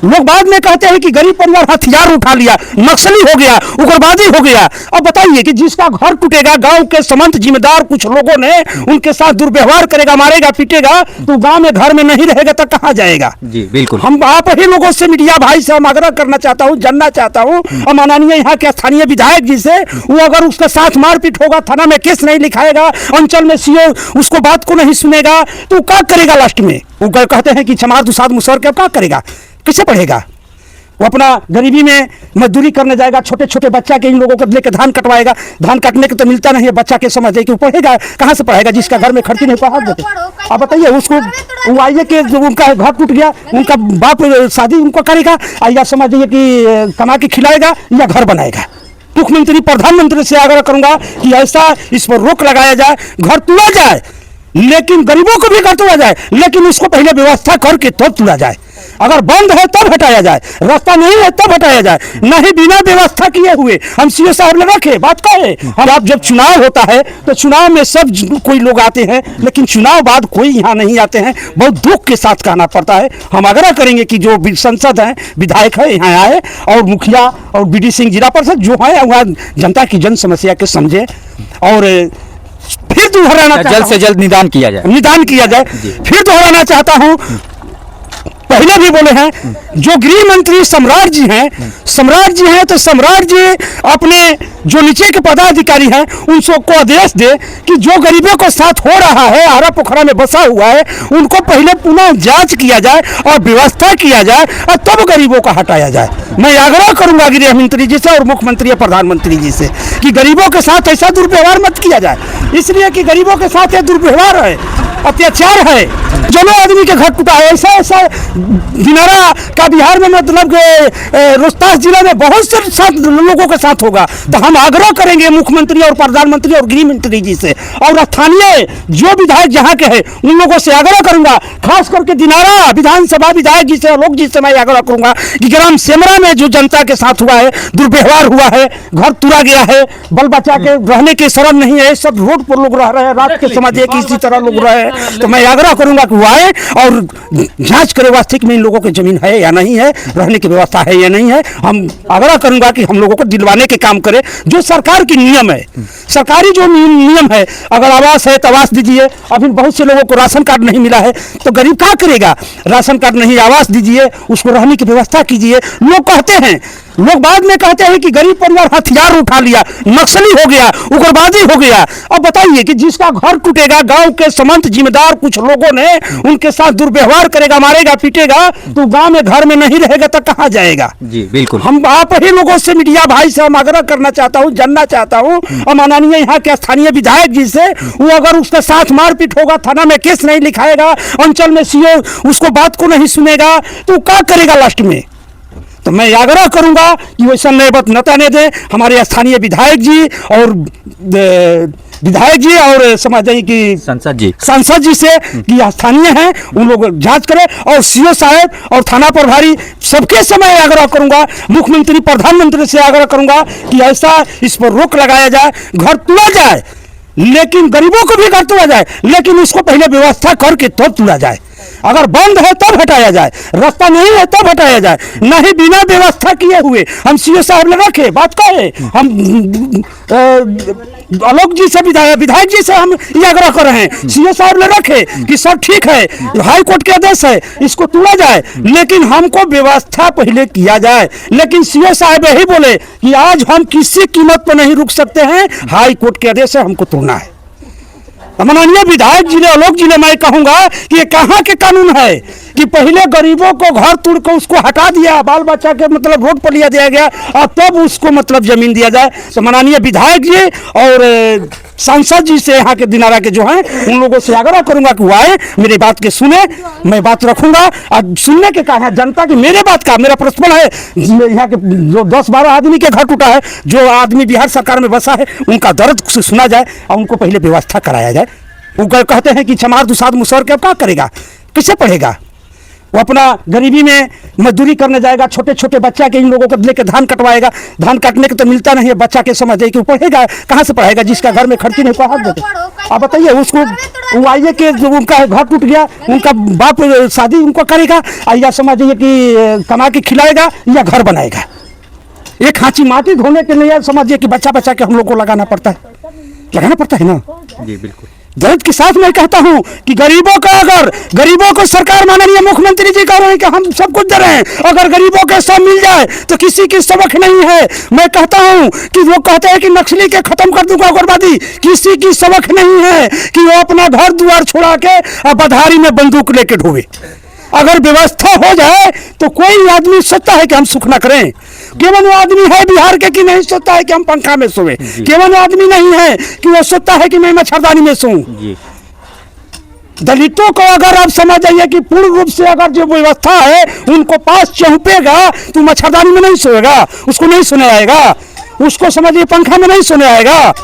लोग बाद में कहते हैं कि गरीब परिवार हथियार उठा लिया, नक्सली हो गया, उग्रवादी हो गया। अब बताइए कि जिसका घर टूटेगा, गांव के समस्त जिम्मेदार कुछ लोगों ने उनके साथ दुर्व्यवहार करेगा, मारेगा, पीटेगा, तो गांव में घर में नहीं रहेगा तो कहां जाएगा? जी बिल्कुल। हम आप ही लोगों से, मीडिया भाई से हम आग्रह करना चाहता हूं, जानना चाहता हूं, और माननीय यहाँ के स्थानीय विधायक जी से, वो अगर उसके साथ मारपीट होगा, थाना में केस नहीं लिखाएगा, अंचल में सीओ उसको बात को नहीं सुनेगा, तो क्या करेगा लास्ट में? वो कहते हैं कि छमार दुसाद मुसर के क्या करेगा, किसे पढ़ेगा? वो अपना गरीबी में मजदूरी करने जाएगा, छोटे छोटे बच्चा के इन लोगों को लेकर धान कटवाएगा, धान काटने को तो मिलता नहीं है, बच्चा के समझ कि पढ़ेगा कहाँ से पढ़ेगा, जिसका घर में खर्ची नहीं पढ़ा देते। अब बताइए उसको, वो आइए कि उनका घर टूट गया, उनका बाप शादी उनको करेगा, या समझिए कि कमा के खिलाएगा या घर बनाएगा। मुख्यमंत्री प्रधानमंत्री से आग्रह करूंगा कि ऐसा इस पर रोक लगाया जाए, घर तोड़ा जाए, लेकिन गरीबों को भी घर तोड़ा जाए, लेकिन उसको पहले व्यवस्था करके तब तोड़ा जाए। अगर बंद है तब हटाया जाए, रास्ता नहीं है तब हटाया जाए, नहीं बिना व्यवस्था किए हुए। हम सीओ साहब ने रखे बात कहे, हम आप जब चुनाव होता है तो चुनाव में सब कोई लोग आते हैं, लेकिन चुनाव बाद कोई यहाँ नहीं आते हैं, बहुत दुख के साथ कहना पड़ता है। हम आग्रह करेंगे कि जो संसद है, विधायक है, यहाँ आए और मुखिया और बीडी सिंह जिला परिषद जो है वहाँ जनता की जन समस्या के समझे, और फिर दोहराना जल्द से जल्द निदान किया जाए। फिर दोहराना चाहता हूँ, पहले भी बोले हैं, जो गृह मंत्री सम्राट जी हैं तो सम्राट जी अपने जो नीचे के पदाधिकारी हैं उनको आदेश दे कि जो गरीबों के साथ हो रहा है, आरा पोखरा में बसा हुआ है, उनको पहले पुनः जांच किया जाए और व्यवस्था किया जाए और तब गरीबों को हटाया जाए। मैं आग्रह करूंगा गृह मंत्री जी से और मुख्यमंत्री और प्रधानमंत्री जी से कि गरीबों के साथ ऐसा दुर्व्यवहार मत किया जाए, इसलिए कि गरीबों के साथ यह दुर्व्यवहार है, अत्याचार है। जनो आदमी के घर टूटा है, ऐसा दिनारा का बिहार में मतलब रोहतास जिला में बहुत से लोगों के साथ होगा। तो हम आग्रह करेंगे मुख्यमंत्री और प्रधानमंत्री और गृह मंत्री जी से, और स्थानीय जो विधायक जहाँ के हैं उन लोगों से आग्रह करूंगा, खास करके दिनारा विधानसभा विधायक जी से, आलोक जी से मैं आग्रह करूंगा कि ग्राम सेमरा में जो जनता के साथ हुआ है, दुर्व्यवहार हुआ है, घर तुरा गया है, बल बच्चा के रहने के शरण नहीं है, सब रोड पर लोग रह रहे हैं, रात के समझिए कि इसी तरह लोग रहे हैं। तो मैं आग्रह करूंगा कि वो आए और जांच करे वास्तविक में इन लोगों की जमीन है या नहीं है, रहने की व्यवस्था है या नहीं है। हम आग्रह करूंगा कि हम लोगों को दिलवाने के काम करे, जो सरकार की नियम है, सरकारी जो नियम है, अगर आवास है तो आवास दीजिए। अभी बहुत से लोगों को राशन कार्ड नहीं मिला है तो गरीब क्या करेगा? राशन कार्ड नहीं, आवास दीजिए, उसको रहने की व्यवस्था कीजिए। लोग कहते हैं, लोग बाद में कहते हैं कि गरीब परिवार हथियार उठा लिया, नक्सली हो गया, उग्रवादी हो गया। अब बताइए कि जिसका घर टूटेगा, गांव के समस्त जिम्मेदार कुछ लोगों ने उनके साथ दुर्व्यवहार करेगा, मारेगा, पीटेगा, तो गांव में घर में नहीं रहेगा तो कहां जाएगा? जी बिल्कुल। हम आप ही लोगों से, मीडिया भाई से हम आग्रह करना चाहता हूं, जानना चाहता हूं, और माननीय यहाँ के स्थानीय विधायक जी से, वो अगर उसके साथ मारपीट होगा, थाना में केस नहीं लिखाएगा, अंचल में सीओ उसको बात को नहीं सुनेगा, तो क्या करेगा लास्ट में? तो मैं आग्रह करूंगा कि वैसा नैबत न आने दें। हमारे स्थानीय विधायक जी और समझ जाइए कि सांसद जी से कि स्थानीय हैं, उन लोग जांच करें, और सीओ साहब और थाना प्रभारी सबके से मैं आग्रह करूंगा, मुख्यमंत्री प्रधानमंत्री से आग्रह करूंगा कि ऐसा इस पर रोक लगाया जाए, घर तोड़ा जाए, लेकिन गरीबों को भी घर तोड़ा जाए, लेकिन उसको पहले व्यवस्था करके तब तोड़ा जाए। अगर बंद है तब हटाया जाए, रास्ता नहीं है तब हटाया जाए, नहीं बिना व्यवस्था किए हुए। हम सीओ साहब ने रखे बात कहे, हम आलोक जी से, विधायक जी से हम ये आग्रह कर रहे हैं, सीओ साहब ने रखे कि सब ठीक है, हाई कोर्ट के आदेश है, इसको तोड़ा जाए, लेकिन हमको व्यवस्था पहले किया जाए। लेकिन सीओ साहब यही बोले कि आज हम किसी कीमत पर नहीं रुक सकते हैं, हाई कोर्ट के आदेश है, हमको तोड़ना है। माननीय विधायक जी ने, आलोक जी ने, मैं कहूंगा कि ये कहाँ के कानून है कि पहले गरीबों को घर तोड़ कर उसको हटा दिया, बाल बच्चा के मतलब रोड पर लिया दिया गया, और तब उसको मतलब जमीन दिया जाए। तो माननीय विधायक जी और सांसद जी से, यहाँ के दिनारा के जो हैं, उन लोगों से आग्रह करूंगा कि वो आए, मेरी बात के सुने, मैं बात रखूंगा। और सुनने के कहा है जनता की, मेरे बात का मेरा प्रश्न है, यहाँ के जो 10-12 आदमी के घर टूटा है, जो आदमी बिहार सरकार में बसा है, उनका दर्द से सुना जाए और उनको पहले व्यवस्था कराया जाए। वो कहते हैं कि छमार दुसाद मुसर के क्या करेगा, किसे पढ़ेगा? वो अपना गरीबी में मजदूरी करने जाएगा, छोटे छोटे बच्चा के इन लोगों को लेकर धान कटवाएगा, धान काटने को तो मिलता नहीं है, बच्चा के समझ है कि वो पढ़ेगा कहाँ से पढ़ेगा, जिसका घर में खर्ची नहीं पढ़ा देते। अब बताइए उसको वो आइए कि जो उनका घर टूट गया, उनका बाप शादी उनको करेगा या समझिए कि कमा के खिलाएगा या घर बनाएगा। एक खांची माटी धोने के लिए समझिए कि बच्चा बच्चा के हम लोग को लगाना पड़ता है ना जी बिल्कुल। दर्द के साथ मैं कहता हूं कि गरीबों को सरकार माननीय मुख्यमंत्री जी कह रहे हैं कि हम सब कुछ दे रहे हैं, अगर गरीबों के सब मिल जाए तो किसी की सबक नहीं है। मैं कहता हूं कि वो कहते हैं कि नक्सली के खत्म कर दूंगा उग्रवादी, किसी की सबक नहीं है कि वो अपना घर द्वार छोड़ा के बधारी में बंदूक लेके ढोवे। अगर व्यवस्था हो जाए तो कोई आदमी सोचता है कि हम सुख न करें। केवल वो आदमी है बिहार के कि नहीं सोचता है कि हम पंखा में सोए, केवल वो आदमी नहीं है कि वो सोचता है कि मैं मच्छरदानी में सोऊं। दलितों को अगर आप समझ जाइए कि पूर्ण रूप से अगर जो व्यवस्था है उनको पास चौंपेगा तो मच्छरदानी में नहीं सोएगा, उसको नहीं सुने आएगा, उसको समझिए पंखा में नहीं सुने आएगा।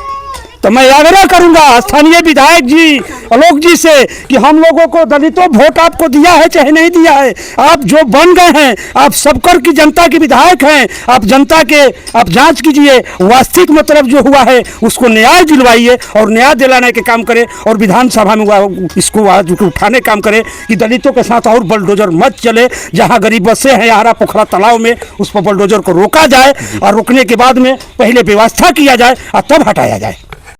तो मैं आग्रह करूंगा स्थानीय विधायक जी आलोक जी से कि हम लोगों को दलितों वोट आपको दिया है चाहे नहीं दिया है, आप जो बन गए हैं, आप सबकर की जनता के विधायक हैं, आप जनता के आप जांच कीजिए, वास्तविक मतलब जो हुआ है उसको न्याय दिलवाइए और न्याय दिलाने के काम करें और विधानसभा में इसको आज उठाने काम करें कि दलितों के साथ और बुलडोजर मत चले। जहाँ गरीब बसे हैं आरा पोखरा तालाब में उस पर बुलडोजर को रोका जाए और रोकने के बाद में पहले व्यवस्था किया जाए और तब हटाया जाए।